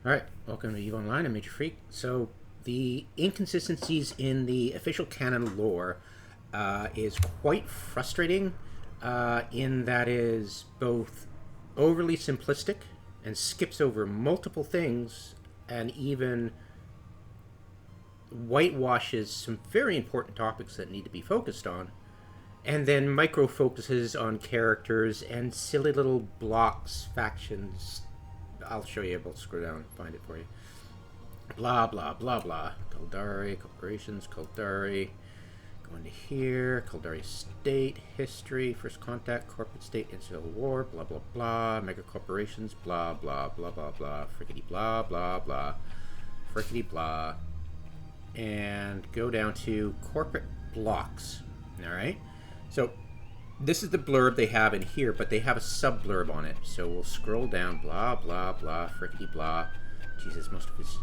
Alright, welcome to EVE Online, I'm Major Freak. So, the inconsistencies in the official canon lore is quite frustrating in that it is both overly simplistic and skips over multiple things and even whitewashes some very important topics that need to be focused on, and then micro focuses on characters and silly little blocks, factions. I'll show you. I'll scroll down and find it for you. Blah, blah, blah, blah. Caldari, corporations, Caldari. Go into here. Caldari state, history, first contact, corporate state in civil war, blah, blah, blah. Mega corporations, blah, blah, blah, blah, blah. Frickety, blah, blah, blah. Frickety, blah. And go down to corporate blocks. Alright? So, this is the blurb they have in here, but they have a sub-blurb on it. So we'll scroll down, blah, blah, blah, frickety, blah. Jesus, most of it's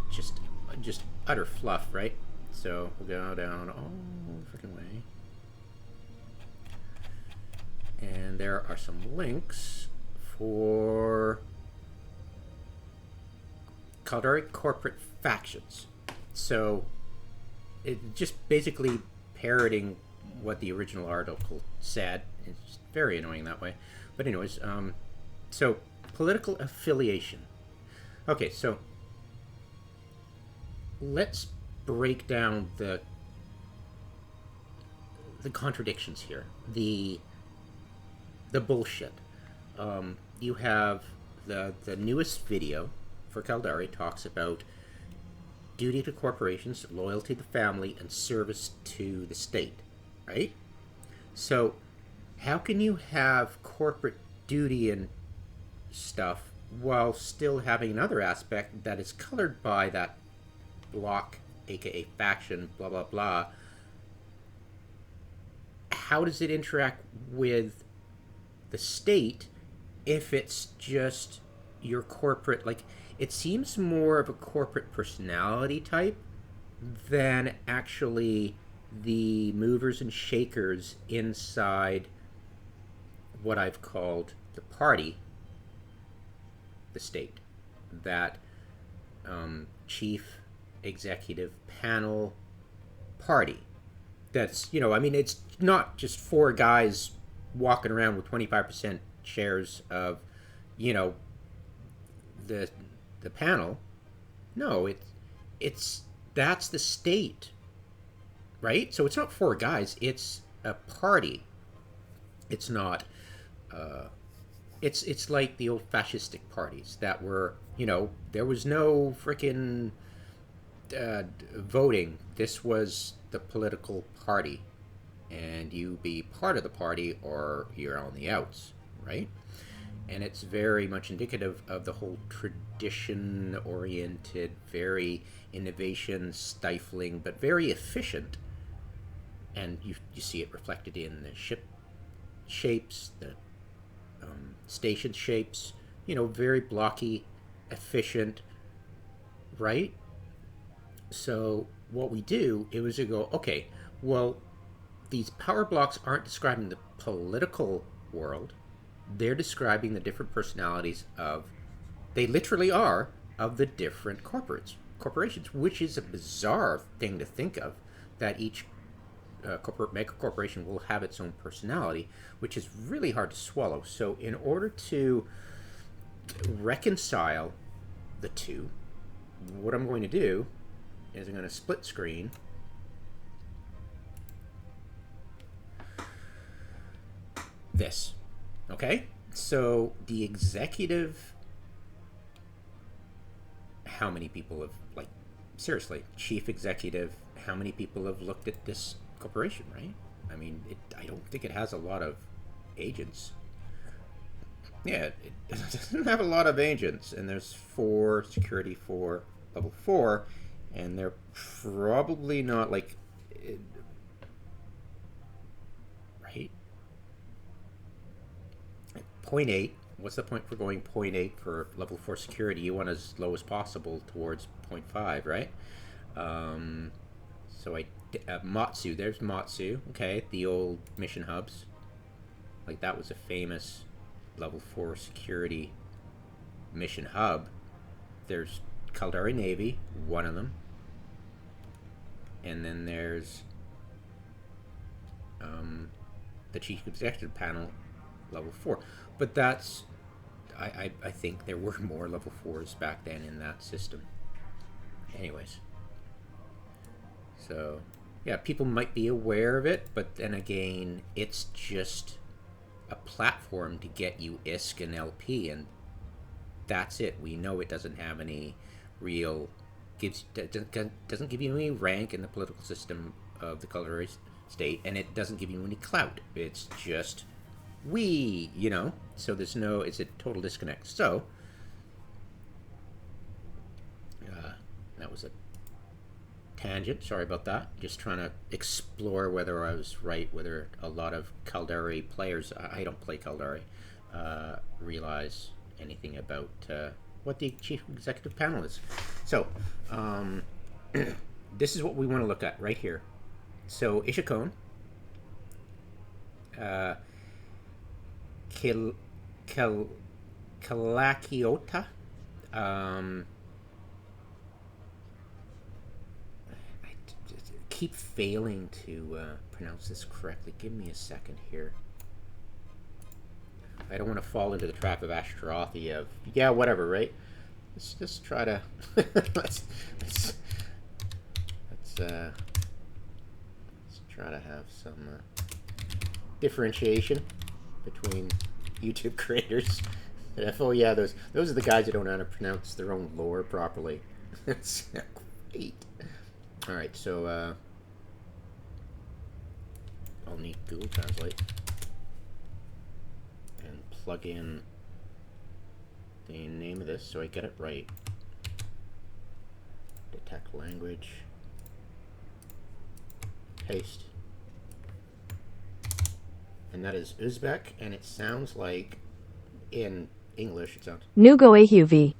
just utter fluff, right? So we'll go down all the freaking way. And there are some links for Caldari corporate factions. So it just basically parroting what the original article said. It's very annoying that way. But anyways, so political affiliation. Okay, so let's break down the contradictions here. The bullshit. You have the newest video for Caldari talks about duty to corporations, loyalty to family, and service to the state. Right? So, how can you have corporate duty and stuff while still having another aspect that is colored by that block, aka faction, blah, blah, blah? How does it interact with the state if it's just your corporate, like, it seems more of a corporate personality type than actually the movers and shakers inside what I've called the party, the state, that chief executive panel party. That's, you know, I mean, it's not just four guys walking around with 25% shares of, you know, the panel. No, it's that's the state. Right? So it's not four guys, it's a party. It's not, it's like the old fascistic parties that were, you know, there was no frickin' voting. This was the political party. And you be part of the party or you're on the outs, right? And it's very much indicative of the whole tradition-oriented, very innovation-stifling, but very efficient. And you see it reflected in the ship shapes, the station shapes, you know, very blocky, efficient, right? So what we do is we go, okay, well, these power blocks aren't describing the political world. They're describing the different personalities of, they literally are, of the different corporations, which is a bizarre thing to think of, that each mega corporation will have its own personality, which is really hard to swallow. So in order to reconcile the two, what I'm going to do is I'm going to split screen this. Okay? So the executive, how many people have, like, seriously, chief executive, how many people have looked at this corporation, right? I mean, I don't think it has a lot of agents. Yeah, it doesn't have a lot of agents, and there's 4 security for level 4, and they're probably not, like, right? 0.8. What's the point for going 0.8 for level 4 security? You want as low as possible towards 0.5, right? So Matsu, there's Matsu, okay, the old mission hubs. Like, that was a famous level 4 security mission hub. There's Caldari Navy, one of them. And then there's the Chief Executive Panel, level 4. But that's... I think there were more level 4s back then in that system. Anyways. So, yeah, people might be aware of it, but then again, it's just a platform to get you ISK and LP, and that's it. We know it doesn't have any real... doesn't give you any rank in the political system of the Caldari state, and it doesn't give you any clout. It's just you know, so it's a total disconnect. So that was a tangent, sorry about that. Just trying to explore whether I was right, whether a lot of Caldari players, I don't play Caldari, realize anything about what the Chief Executive Panel is. So this is what we want to look at right here. So Ishukone, Kaalakiota, I keep failing to pronounce this correctly. Give me a second here. I don't want to fall into the trap of Ashtarothi of, yeah, whatever, right? Let's just try to let's try to have some differentiation between YouTube creators. Oh yeah, those are the guys who don't know how to pronounce their own lore properly. That's great. All right, so I'll need Google Translate and plug in the name of this so I get it right. Detect language. Paste. And that is Uzbek, and it sounds like, in English, it sounds... Nugoeihuvi.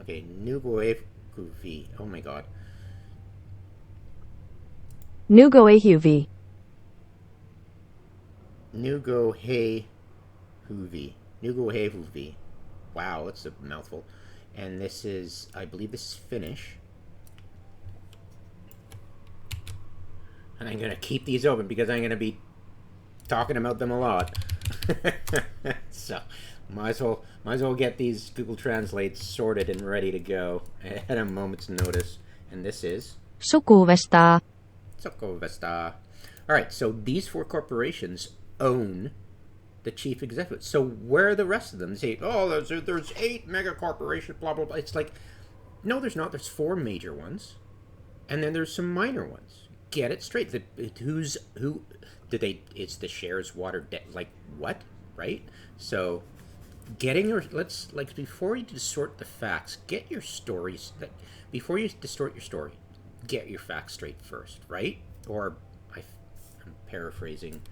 Okay, Nugoeihuvi. Oh my god. Nugoeihuvi. Nugoeihuvi. Nugoeihuvi. Wow, that's a mouthful. And this is, I believe this is Finnish. And I'm going to keep these open because I'm going to be talking about them a lot. So, might as well get these Google Translates sorted and ready to go at a moment's notice. And this is... Sukuuvestaa. Sukuuvestaa. Alright, so these 4 corporations own the chief executive. So where are the rest of them? They say, oh, there's 8 mega corporations, blah, blah, blah. It's like, no, there's not. There's 4 major ones. And then there's some minor ones. Get it straight. It's the shares watered down. Like, what? Right? So, before you distort the facts, get your stories, before you distort your story, get your facts straight first, right? Or, I'm paraphrasing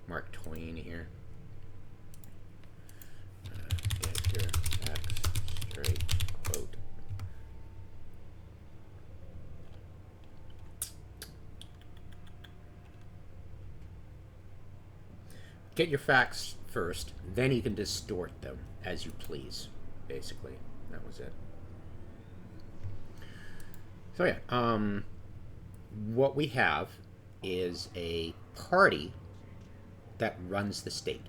Mark Twain here. Get your facts straight, quote. Get your facts first, then you can distort them as you please, basically. That was it. So yeah, what we have is a party that runs the state.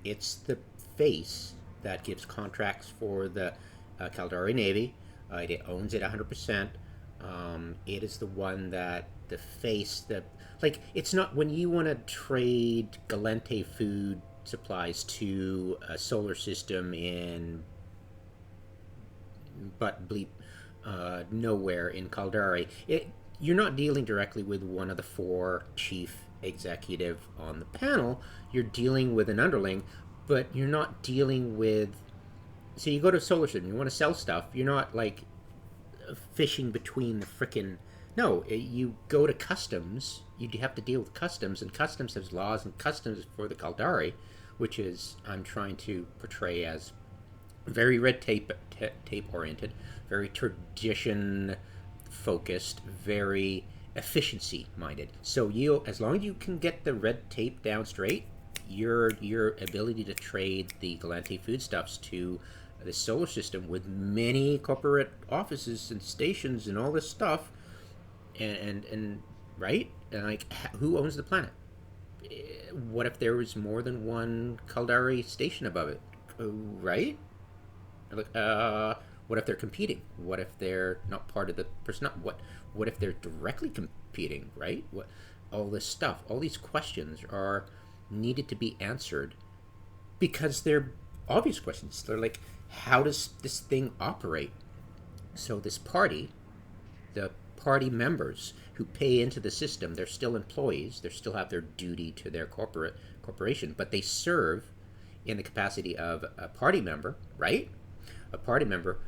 It's the face that gives contracts for the Caldari Navy. It owns it 100%. It is the one that the face that, like, it's not when you want to trade Galente food supplies to a solar system in nowhere in Caldari. You're not dealing directly with one of the 4 chief executive on the panel. You're dealing with an underling, but you're not dealing with... So you go to a solar system, you want to sell stuff, you're not, like, fishing between the frickin'... No, you go to customs, you have to deal with customs, and customs has laws, and customs for the Caldari, which is, I'm trying to portray as very red tape oriented, very tradition focused, very efficiency minded. So as long as you can get the red tape down straight, your ability to trade the Galante foodstuffs to this solar system with many corporate offices and stations and all this stuff, and right, and like, who owns the planet? What if there was more than one Caldari station above it? Right? Like, what if they're competing? What if they're not part of the person? What if they're directly competing? Right? What? All this stuff, all these questions are needed to be answered because they're obvious questions. They're like, how does this thing operate? So this party, the party members who pay into the system, they're still employees. They still have their duty to their corporation, but they serve in the capacity of a party member, right? A party member,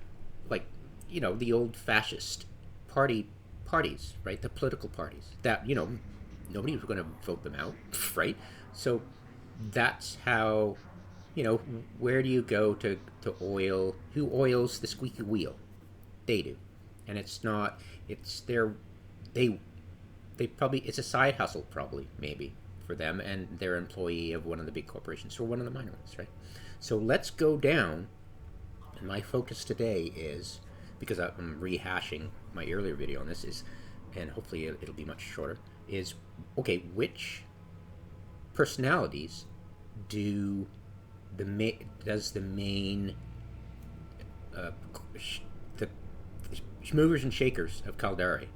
like, the old fascist parties, right? The political parties that, nobody was going to vote them out, right? So that's how, where do you go to oil? Who oils the squeaky wheel? They do. And it's they probably, it's a side hustle probably, maybe, for them, and they're an employee of one of the big corporations or one of the minor ones, right? So let's go down, and my focus today is, because I'm rehashing my earlier video on this, and hopefully it'll be much shorter, is, okay, which personalities does the main the movers and shakers of Caldari,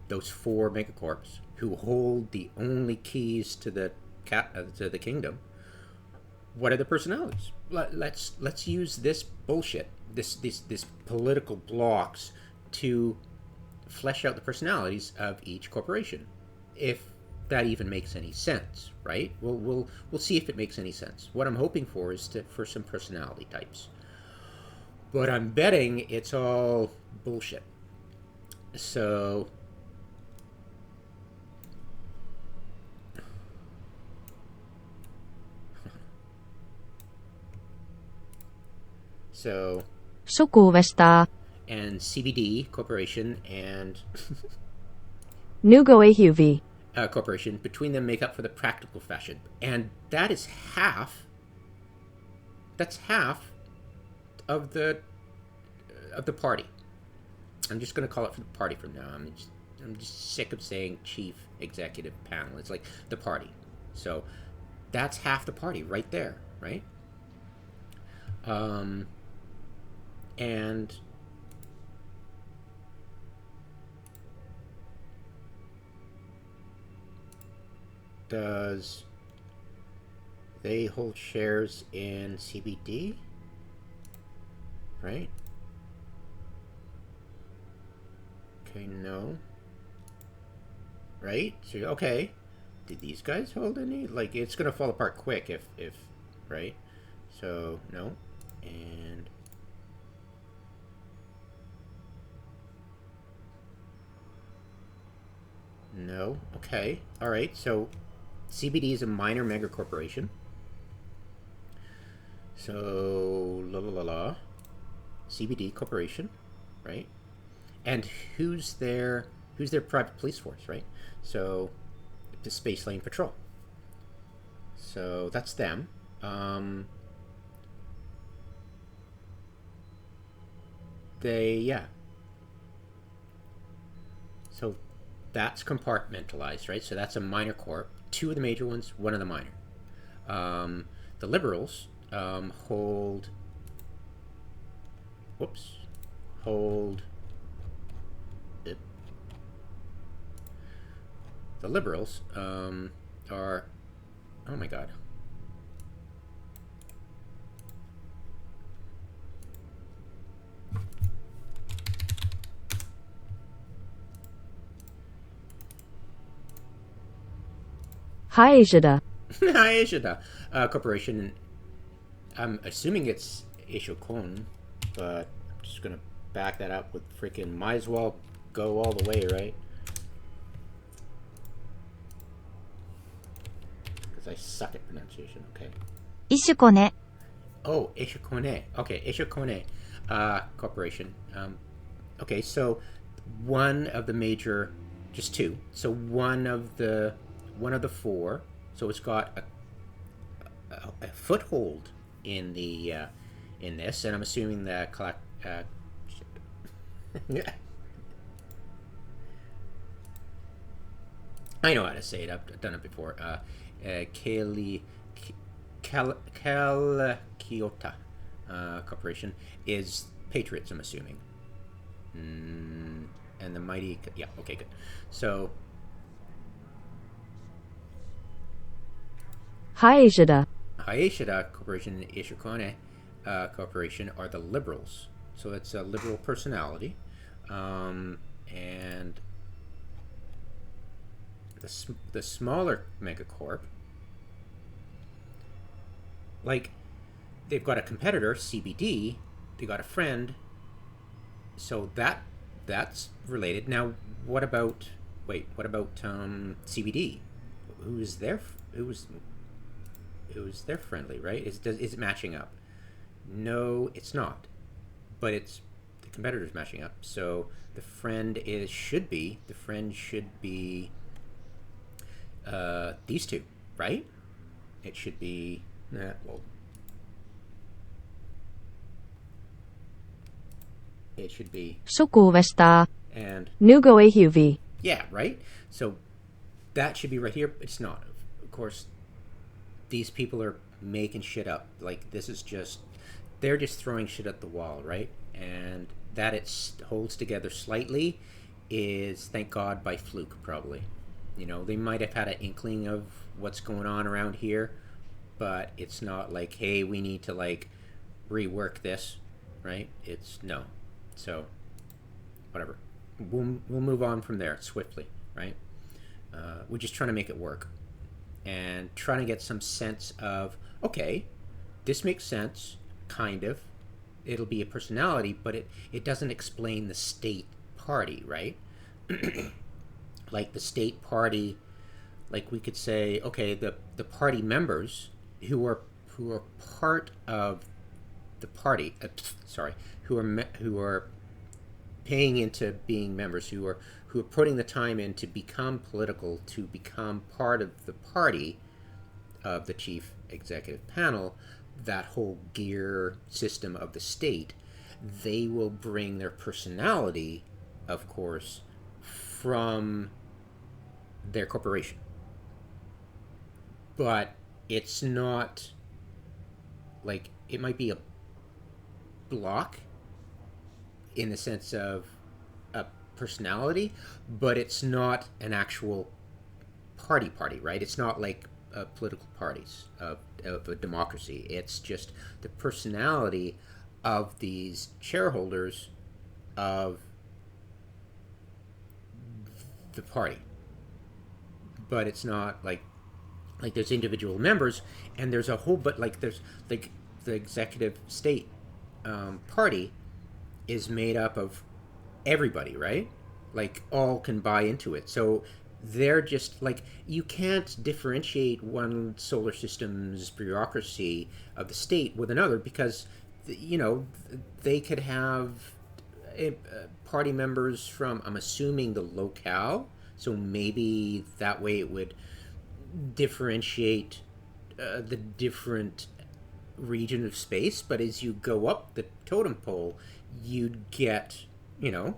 those 4 megacorps who hold the only keys to the kingdom, what are the personalities? Let's use this bullshit, this political blocks, to flesh out the personalities of each corporation, if that even makes any sense, right? We'll see if it makes any sense. What I'm hoping for is for some personality types, but I'm betting it's all bullshit. So Sukuuvestaa. And CBD Corporation and Nugoeihuvi Corporation, between them, make up for the practical fashion, and that is half. That's half of the party. I'm just going to call it for the party from now. I'm just sick of saying chief executive panel. It's like the party. So that's half the party right there, right? And does they hold shares in CBD? Right? Okay, no. Right? So, okay. Did these guys hold any? Like, it's gonna fall apart quick if right? So, no. And no. Okay. All right. So CBD is a minor mega corporation. So CBD corporation, right? And who's their private police force, right? So the Spacelane Patrol. So that's them. So that's compartmentalized, right? So that's a minor corp. 2 of the major ones, 1 of the minor. The Liberals hold the Liberals are, oh my god, Hyasyoda. Hyasyoda Corporation. I'm assuming it's Ishukone, but I'm just gonna back that up with freaking, might as well go all the way, right? Because I suck at pronunciation. Okay. Ishukone. Oh, Ishukone. Okay, Ishukone Corporation. Okay, so one of the major, just 2. So one of the 4. So it's got a foothold in the in this, and I'm assuming that yeah. I know how to say it. I've done it before. Kaalakiota Corporation is Patriots, I'm assuming. And the mighty... Yeah, okay, good. So... Hyasyoda. Hyasyoda Corporation and Ishukone Corporation are the liberals. So it's a liberal personality. And the smaller megacorp, like, they've got a competitor, CBD, they got a friend, so that's related. Now, what about CBD? Who's their friendly, right? Is it matching up? No, it's not. But it's the competitor's matching up. So the friend should be these two, right? It should be it should be Sukuuvestaa. And Nugoeihuvi. yeah, right? So that should be right here. It's not. Of course, these people are making shit up. Like, this is just... They're just throwing shit at the wall, right? And that it holds together slightly is, thank God, by fluke, probably. You know, they might have had an inkling of what's going on around here, but it's not like, hey, we need to, like, rework this, right? It's no. So, whatever. We'll move on from there swiftly, right? We're just trying to make it work. And trying to get some sense of, okay, this makes sense, kind of. It'll be a personality, but it doesn't explain the state party, right? Like the state party, like we could say, okay, the party members who are part of the party, who are paying into being members, who are putting the time in to become political, to become part of the party of the chief executive panel, that whole gear system of the state, they will bring their personality, of course, from their corporation. But it's not like, it might be a block in the sense of a personality, but it's not an actual party, right? It's not like political parties of a democracy. It's just the personality of these shareholders of the party. But it's not like there's individual members, and there's a whole, but like there's like the executive state party is made up of everybody, right? Like, all can buy into it. So they're just like, you can't differentiate one solar system's bureaucracy of the state with another, because, you know, they could have party members from, I'm assuming, the locale. So maybe that way it would differentiate the different region of space. But as you go up the totem pole, you'd get, you know,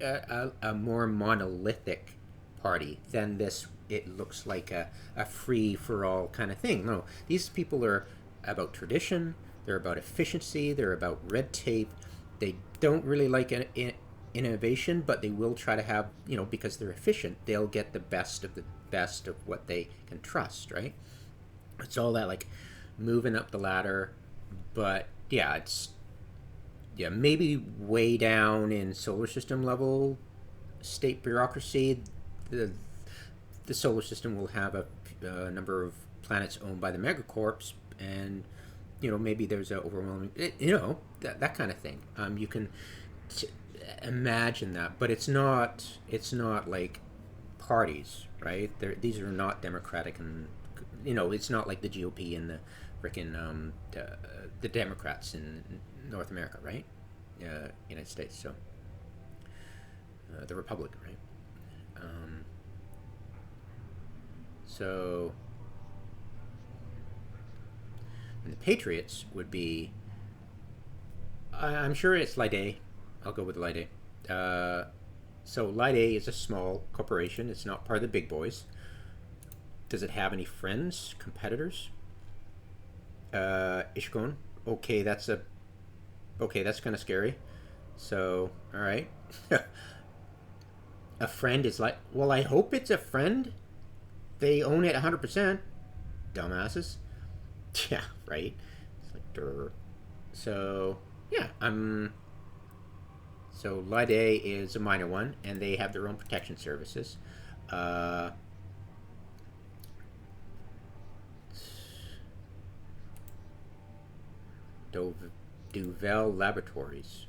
a more monolithic party than this. It looks like a free-for-all kind of thing. No, these people are about tradition, they're about efficiency, they're about red tape. They don't really like innovation, but they will try to have, you know, because they're efficient, they'll get the best of what they can trust, right? It's all that, like, moving up the ladder. But yeah, it's, yeah, maybe way down in solar system level state bureaucracy, the solar system will have a number of planets owned by the megacorps, and, you know, maybe there's a overwhelming, you know, that kind of thing. You can imagine that, but it's not like parties, right? These are not democratic, and, you know, it's not like the GOP and the frickin' the Democrats in North America, right? United States. So the Republic, right? So, and the Patriots would be I'm sure it's Lai Dai. I'll go with Lai Dai. So Lai Dai is a small corporation. It's not part of the big boys. Does it have any friends, competitors? Ishukone. Okay, that's kind of scary. So, all right. A friend is like, well, I hope it's a friend. They own it 100%. Dumbasses. Yeah, right. It's like, durr. So, yeah, So Lai Dai is a minor one, and they have their own protection services. Duvel Laboratories.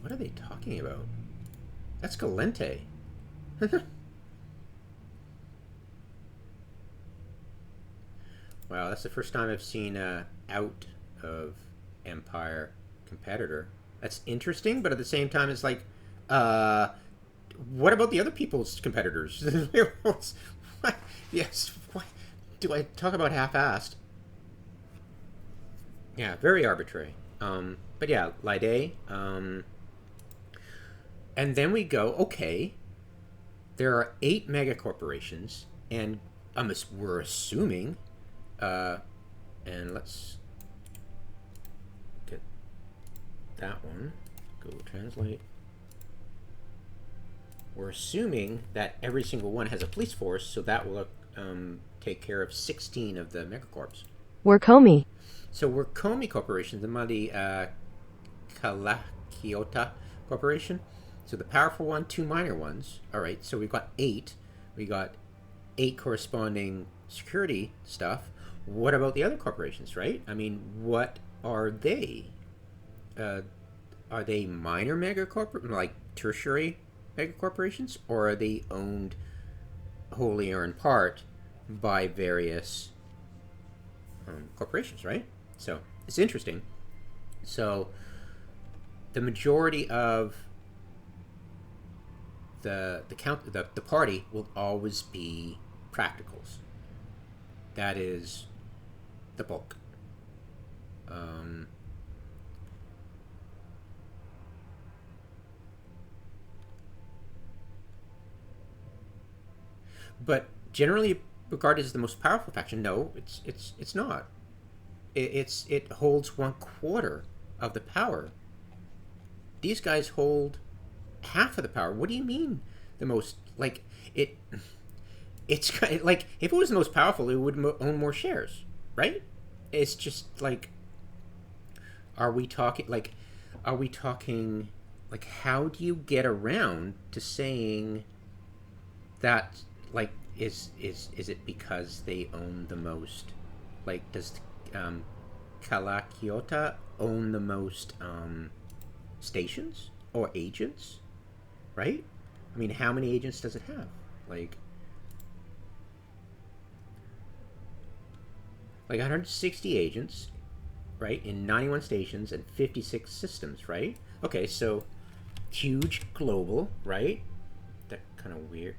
What are they talking about? That's Galente. Wow, that's the first time I've seen out of Empire competitor. That's interesting, but at the same time, it's like, what about the other people's competitors? What? Yes. What? Do I talk about half-assed? Yeah, very arbitrary. But yeah, Lai Dai. And then we go, okay, there are 8 mega corporations, and we're assuming, and let's get that one. Google Translate. We're assuming that every single one has a police force, so that will take care of 16 of the megacorps. Wiyrkomi. So Wiyrkomi Corporation, the mighty Kaalakiota Corporation. So the powerful one, 2 minor ones. All right, so we've got 8. We got 8 corresponding security stuff. What about the other corporations, right? I mean, what are they? Are they minor mega like tertiary mega corporations, or are they owned wholly or in part by various corporations, right? So it's interesting. So the majority of the party will always be practicals. That is the bulk. But generally regarded as the most powerful faction, no, it's not. It holds 1/4 of the power. These guys hold half of the power. What do you mean the most? Like it's kind of like if it was the most powerful, it would own more shares, right? It's just like, are we talking like how do you get around to saying that? Like, is it because they own the most? Like, does Kaalakiota own the most stations or agents? Right? I mean, how many agents does it have? Like 160 agents, right? In 91 stations and 56 systems, right? Okay, so huge global, right? That kind of weird.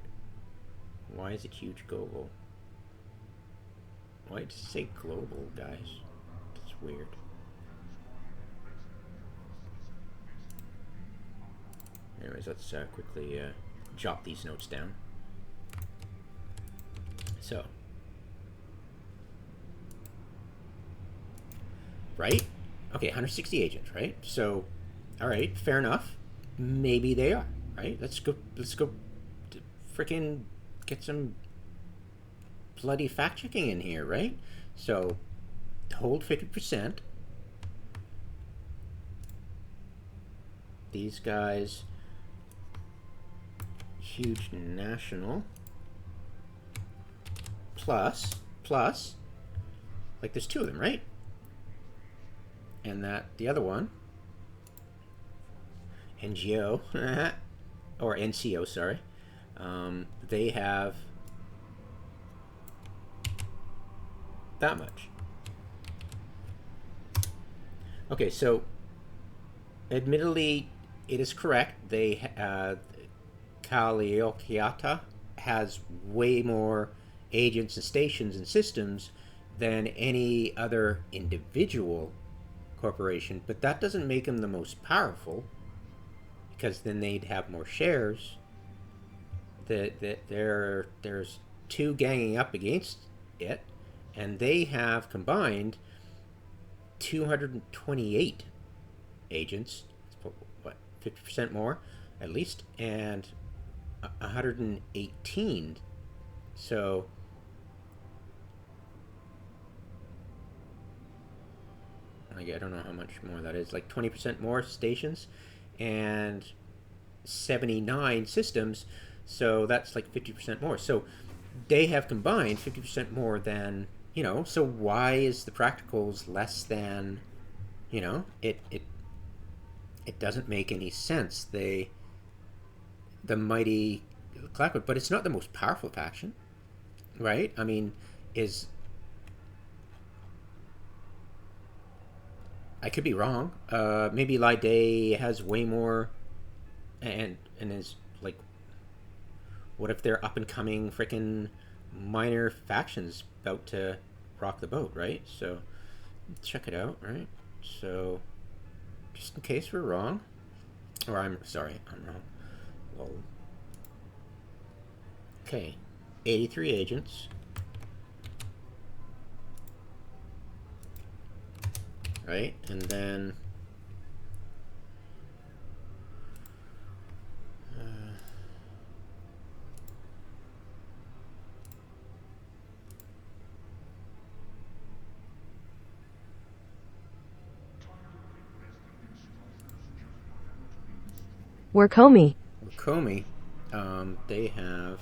Why is it huge global? Why did it say global, guys? It's weird. Anyways, let's quickly jot these notes down. So, right? Okay, 160 agents, right? So, all right, fair enough. Maybe they are, right? Let's go freaking get some bloody fact checking in here, right? So, hold 50%. These guys, huge national, plus, like there's 2 of them, right? And that, the other one, NGO, or NCO, sorry, they have that much. Okay, so admittedly, it is correct. They Kaalakiota has way more agents and stations and systems than any other individual corporation, but that doesn't make them the most powerful, because then they'd have more shares. There's two ganging up against it, and they have combined 228 agents, what, 50% more at least, and 118. So I don't know how much more that is, like 20% more stations and 79 systems, so that's like 50% more. So they have combined 50% more than, so why is the practicals less than, it doesn't make any sense. The mighty Kaalakiota, but it's not the most powerful faction, right? I mean, I could be wrong. Maybe Lai Dai has way more, and is like, what if they're up and coming freaking minor factions about to rock the boat, right? So check it out, right? So just in case we're wrong, or I'm wrong. Lol. Okay, 83 agents. Right, and then Wiyrkomi. They have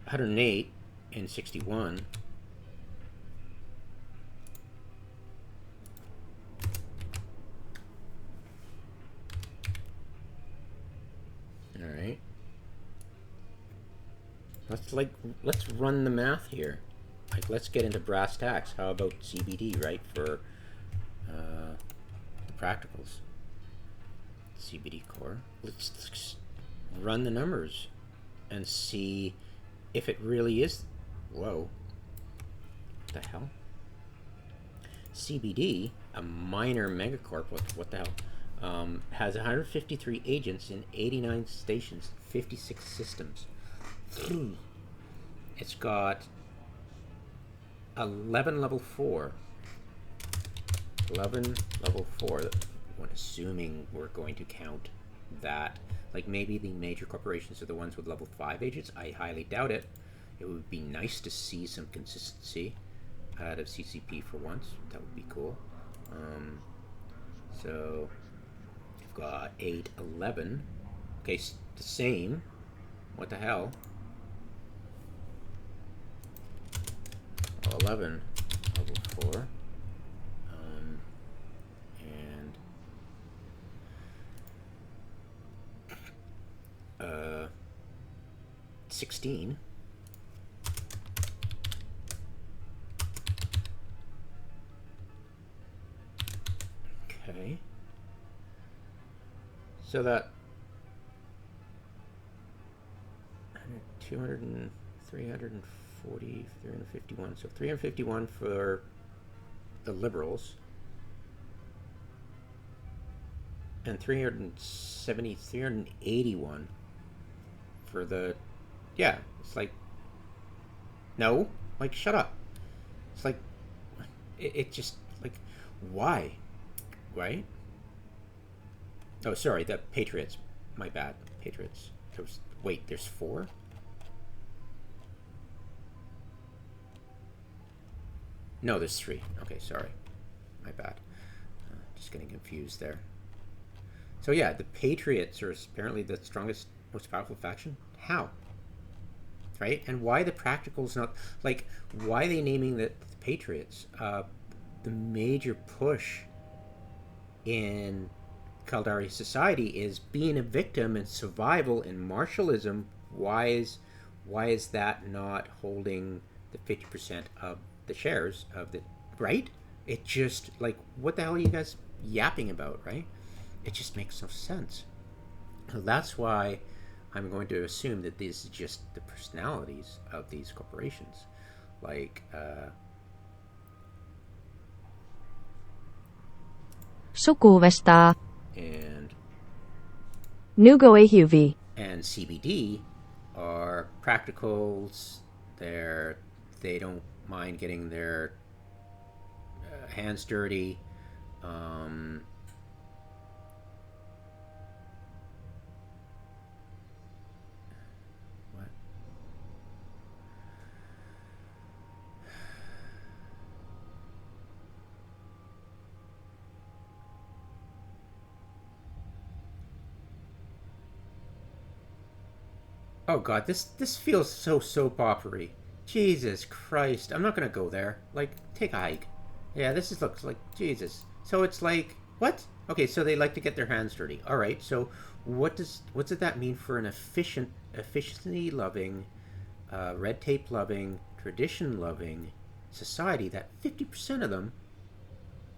108 and 61. All right. Let's run the math here. Like, let's get into brass tacks. How about CBD, right, for the practicals? CBD core. Let's run the numbers and see if it really is. Whoa. What the hell? CBD, a minor megacorp, what the hell, has 153 agents in 89 stations, 56 systems. It's got 11 level 4. 11 level 4, when assuming we're going to count that. Like, maybe the major corporations are the ones with level 5 agents. I highly doubt it. It would be nice to see some consistency out of CCP for once. That would be cool. So we've got 8, 11. Okay, the same. What the hell? 11 level 4. And 16. Okay. So that 200 and 340, 351. So 351 for the Liberals. And 370, 381 for the, yeah, it's like, no, like, shut up. It's like, it just, like, why, right? Oh, sorry, the Patriots, my bad, Patriots. Wait, there's 4? No, there's 3. Okay, sorry, my bad. Just getting confused there. So yeah, the Patriots are apparently the strongest, most powerful faction. How? Right? And why the practicals not, like, why are they naming the Patriots? The major push in Caldari society is being a victim and survival and martialism. Why is that not holding the 50% of the shares of the, right? It just, like, what the hell are you guys yapping about, right? It just makes no sense. So that's why I'm going to assume that these are just the personalities of these corporations. Like, Sukuuvestaa. and Nugoeihuvi. and CBD are practicals. They don't mind getting their hands dirty. What? Oh God, this feels so soap opera-y. Jesus Christ, I'm not gonna go there. Like, take a hike. Yeah, looks like Jesus. So it's like what? Okay, so they like to get their hands dirty. All right, so what does that mean for an efficiency loving, red tape loving, tradition loving society that 50% of them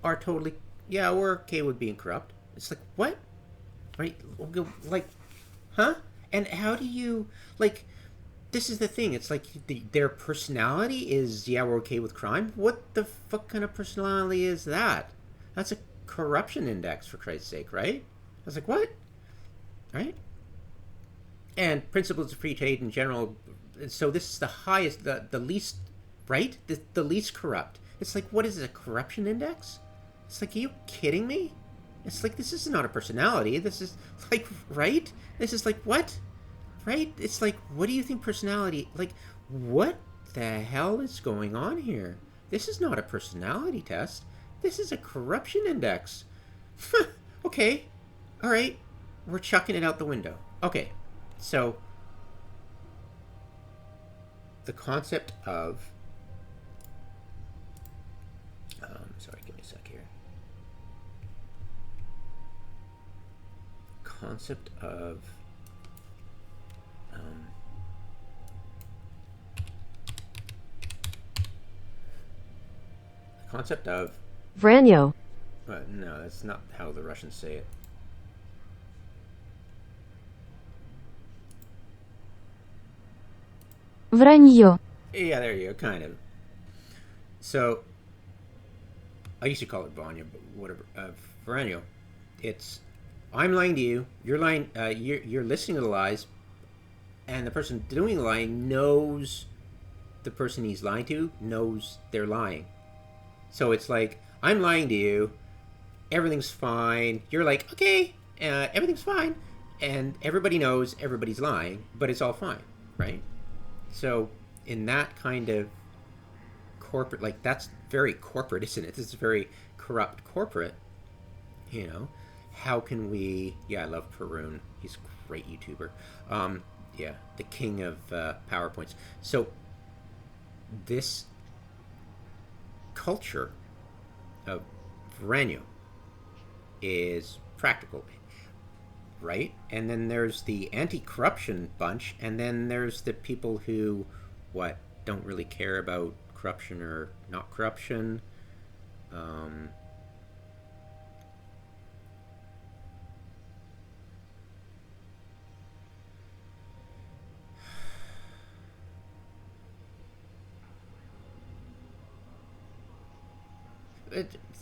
are totally, yeah, we're okay with being corrupt. It's like what? Right? Like, huh? And how do you like? This is the thing. It's like their personality is, yeah, we're okay with crime. What the fuck kind of personality is that? That's a corruption index, for Christ's sake, right? I was like, what? Right? And principles of free trade in general. So this is the highest, the least, right? The least corrupt. It's like, what is it, a corruption index? It's like, are you kidding me? It's like, this is not a personality. This is like, right? This is like, what? Right? It's like, what do you think personality, like, what the hell is going on here? This is not a personality test. This is a corruption index. Okay. All right. We're chucking it out the window. Okay. So, the concept of, sorry, give me a sec here. Concept of Vranyo. no, that's not how the Russians say it. Vranyo. Yeah, there you go, kind of. So, I used to call it Vanya, but whatever. Vranyo. It's, I'm lying to you, you're lying, you're listening to the lies, and the person doing the lying knows the person he's lying to knows they're lying. So it's like, I'm lying to you, everything's fine, you're like, okay, everything's fine, and everybody knows everybody's lying, but it's all fine, right? So in that kind of corporate, like, that's very corporate, isn't it? This is very corrupt corporate, you know. How can we, yeah, I love Perun, he's a great YouTuber. Yeah, the king of PowerPoints. So this culture of Vranyo is practical, right? And then there's the anti-corruption bunch, and then there's the people who, what, don't really care about corruption or not corruption.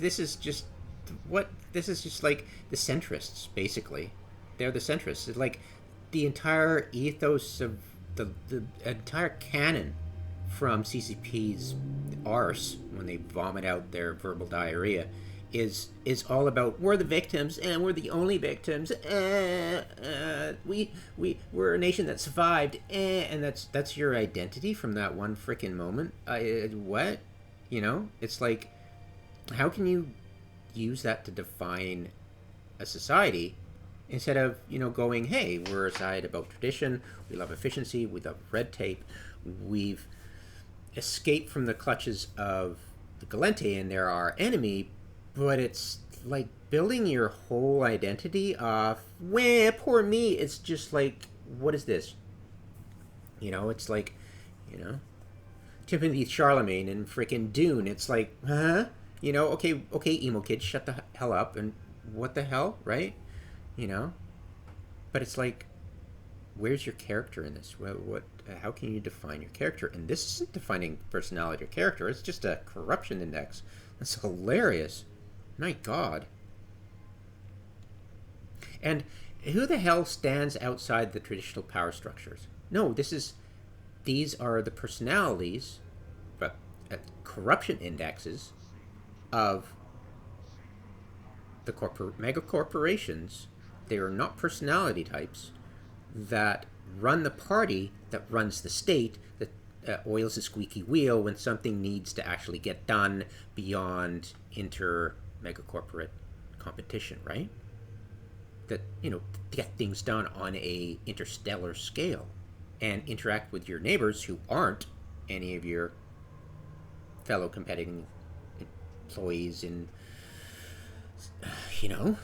This is just like the centrists, basically. They're the centrists. It's like the entire ethos of the entire canon from CCP's arse, when they vomit out their verbal diarrhea, is all about, we're the victims and we're the only victims. We're a nation that survived, and that's your identity from that one freaking moment. What? You know, it's like, how can you use that to define a society instead of, you know, going, hey, we're a side about tradition, we love efficiency, we love red tape, we've escaped from the clutches of the Galente and they're our enemy, but it's like building your whole identity off, wah, poor me. It's just like, what is this? You know, it's like, you know, Timothy Charlemagne and freaking Dune. It's like, huh? You know, okay, emo kid, shut the hell up, and what the hell, right? You know? But it's like, where's your character in this? How can you define your character? And this isn't defining personality or character. It's just a corruption index. That's hilarious. My God. And who the hell stands outside the traditional power structures? No, these are the personalities, but corruption indexes of the mega corporations. They are not personality types that run the party, that runs the state, that oils the squeaky wheel when something needs to actually get done beyond mega corporate competition, right? That, to get things done on a interstellar scale and interact with your neighbors who aren't any of your fellow competing employees in,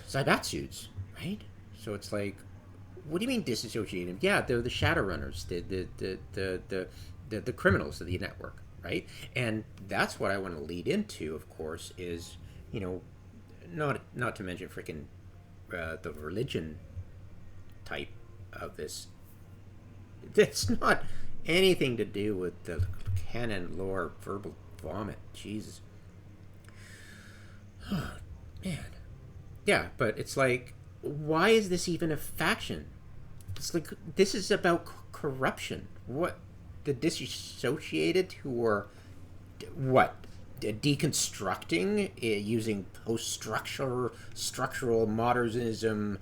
Zaibatsu's, right? So it's like, what do you mean disassociated? Yeah, they're the Shadowrunners, the criminals of the network, right? And that's what I want to lead into, of course, is, not to mention freaking the religion type of this. It's not anything to do with the canon lore verbal vomit. Jesus. Oh, man. Yeah, but it's like, why is this even a faction? It's like, this is about corruption. What? The disassociated who are, deconstructing using structural modernism,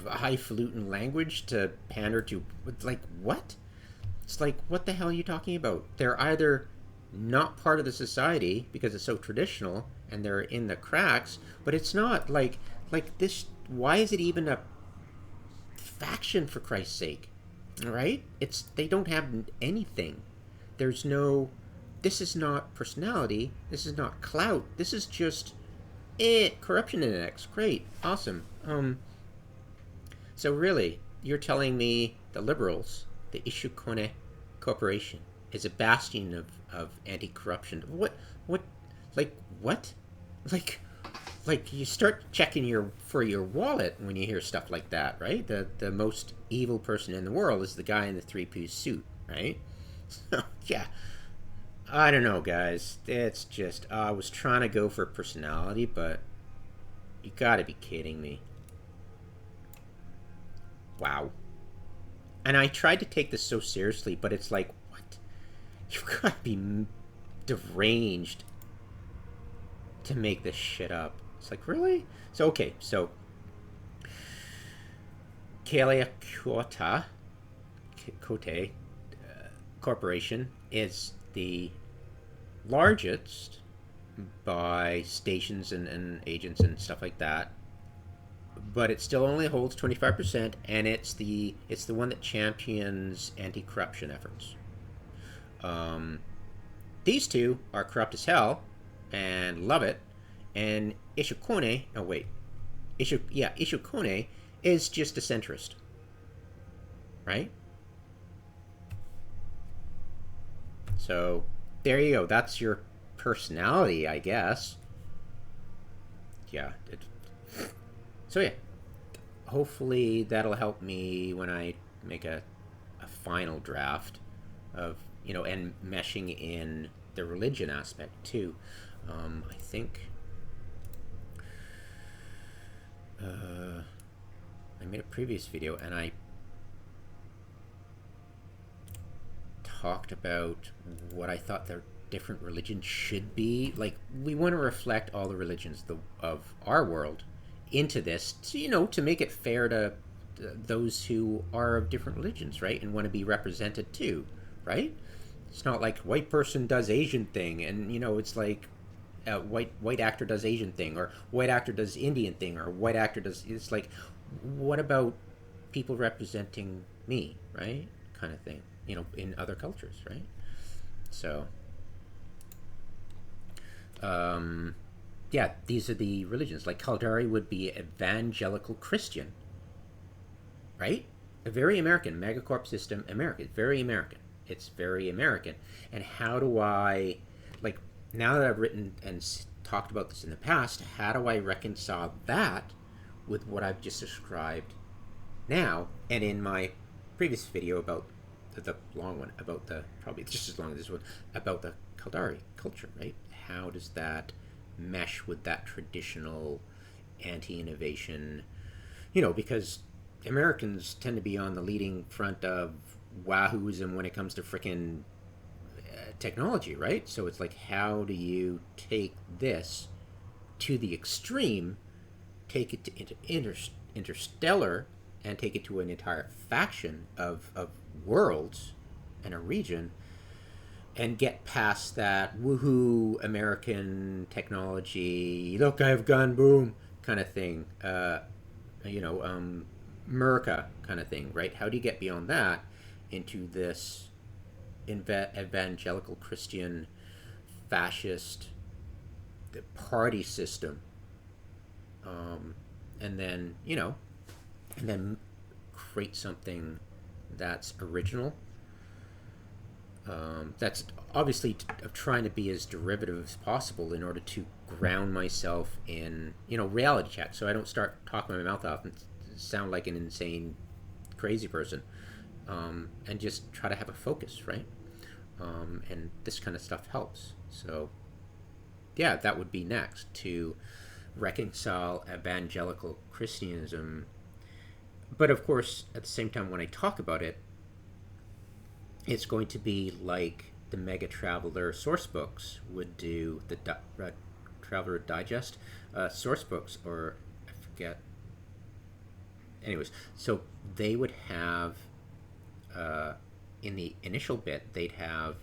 highfalutin language to pander to, like, what? It's like, what the hell are you talking about? They're either not part of the society because it's so traditional and they're in the cracks, but it's not like this. Why is it even a faction, for Christ's sake? All right, they don't have anything. There's no. This is not personality. This is not clout. This is just corruption index. Great, awesome. So really, you're telling me the liberals, the Ishukone Corporation, is a bastion of anti-corruption? What? Like you start checking for your wallet when you hear stuff like that, right? The most evil person in the world is the guy in the three-piece suit, right? So yeah, I don't know, guys. It's just I was trying to go for personality, but you got to be kidding me. Wow. And I tried to take this so seriously, but it's like, what? You've got to be deranged to make this shit up. It's like, really? So, okay, so Kaalakiota Corporation is the largest by stations and agents and stuff like that, but it still only holds 25%, and it's the one that champions anti-corruption efforts. These two are corrupt as hell and love it, and Ishukone Ishukone is just a centrist, right? So there you go. That's your personality, I guess. Yeah. So yeah, hopefully that'll help me when I make a final draft of, and meshing in the religion aspect too. I think I made a previous video and I talked about what I thought their different religions should be. Like, we want to reflect all the religions of our world into this, to make it fair to those who are of different religions, right? And want to be represented too, right? It's not like white person does Asian thing, and it's like white actor does Asian thing, or white actor does Indian thing, or white actor does. It's like, what about people representing me, right? Kind of thing, in other cultures, right? So, yeah, these are the religions. Like Caldari would be evangelical Christian, right? A very American megacorp system. American, very American. It's very American. And how do I, like, now that I've written and talked about this in the past, how do I reconcile that with what I've just described now, and in my previous video about the long one, about the, probably just as long as this one, about the Caldari culture, right? How does that mesh with that traditional anti-innovation, because Americans tend to be on the leading front of wahooism when it comes to frickin' technology, right? So it's like, how do you take this to the extreme, take it to interstellar, and take it to an entire faction of worlds and a region, and get past that woohoo American technology, look, I've gone boom kind of thing, America kind of thing, right? How do you get beyond that into this evangelical Christian fascist party system, and then create something that's original, that's obviously trying to be as derivative as possible in order to ground myself in reality check, so I don't start talking my mouth off and sound like an insane crazy person, and just try to have a focus, right? And this kind of stuff helps. So yeah, that would be next, to reconcile evangelical Christianism. But of course, at the same time, when I talk about it, it's going to be like the Mega Traveler source books would do, the Traveler Digest source books, or I forget. Anyways, so they would have, in the initial bit, they'd have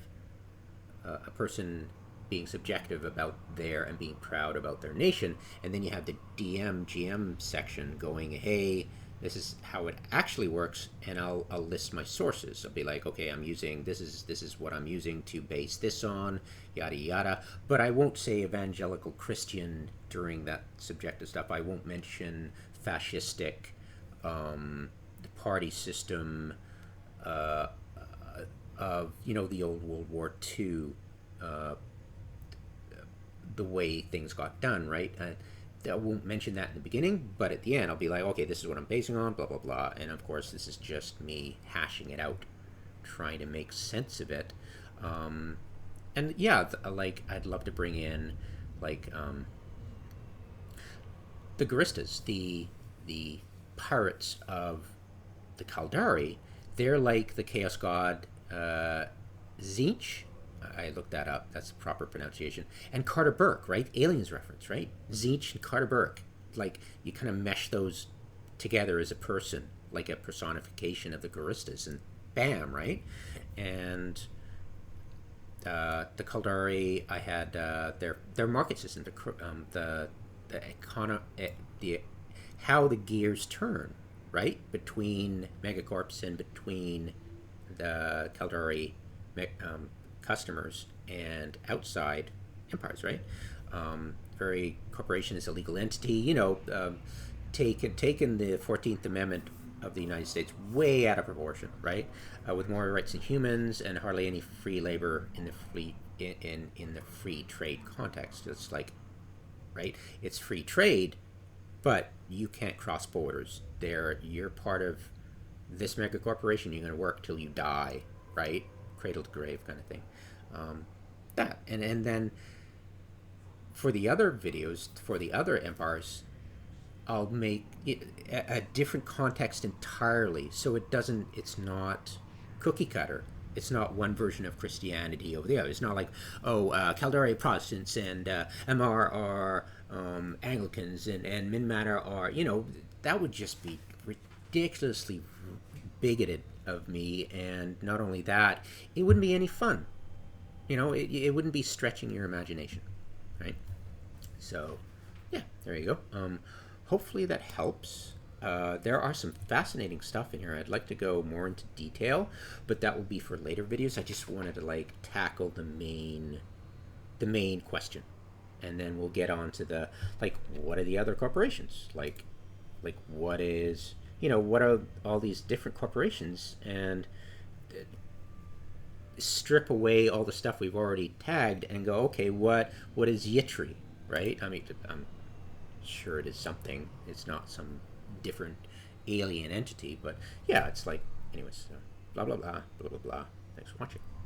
a person being subjective about their and being proud about their nation, and then you have the GM section going, hey, this is how it actually works, and I'll list my sources. I'll be like, okay, I'm using this is what I'm using to base this on, yada yada. But I won't say evangelical Christian during that subjective stuff. I won't mention fascistic, the party system of the old World War II, the way things got done, right? I won't mention that in the beginning, but at the end I'll be like, okay, this is what I'm basing on, blah blah blah, and of course this is just me hashing it out, trying to make sense of it. And yeah, like I'd love to bring in like the Guristas, the pirates of the Caldari. They're like the Chaos God Tzeentch. I looked that up. That's the proper pronunciation. And Carter Burke, right? Aliens reference, right? Tzeentch and Carter Burke. Like, you kind of mesh those together as a person, like a personification of the Guristas, and bam, right? And the Caldari, I had their market system, the how the gears turn, right? Between megacorps and between the Caldari customers and outside empires, right? Very corporation is a legal entity, taken the 14th Amendment of the United States way out of proportion, right? With more rights than humans and hardly any free labor in the free trade context. It's like, right? It's free trade, but you can't cross borders. You're part of this mega corporation. You're going to work till you die, right? Cradle to grave kind of thing. And then for the other videos, for the other empires, I'll make it a different context entirely, so it's not cookie cutter. It's not one version of Christianity over the other. It's not like, Caldari Protestants and MR are Anglicans and Minmatter are, that would just be ridiculously bigoted of me. And not only that, it wouldn't be any fun. It wouldn't be stretching your imagination, right? So, yeah, there you go. Hopefully that helps. There are some fascinating stuff in here. I'd like to go more into detail, but that will be for later videos. I just wanted to tackle the main question, and then we'll get on to the what are the other corporations like what is what are all these different corporations, and strip away all the stuff we've already tagged and go, okay, what is Yitri, right? I mean, I'm sure it is something. It's not some different alien entity, but yeah, it's like Anyways, blah blah blah blah blah blah. Thanks for watching.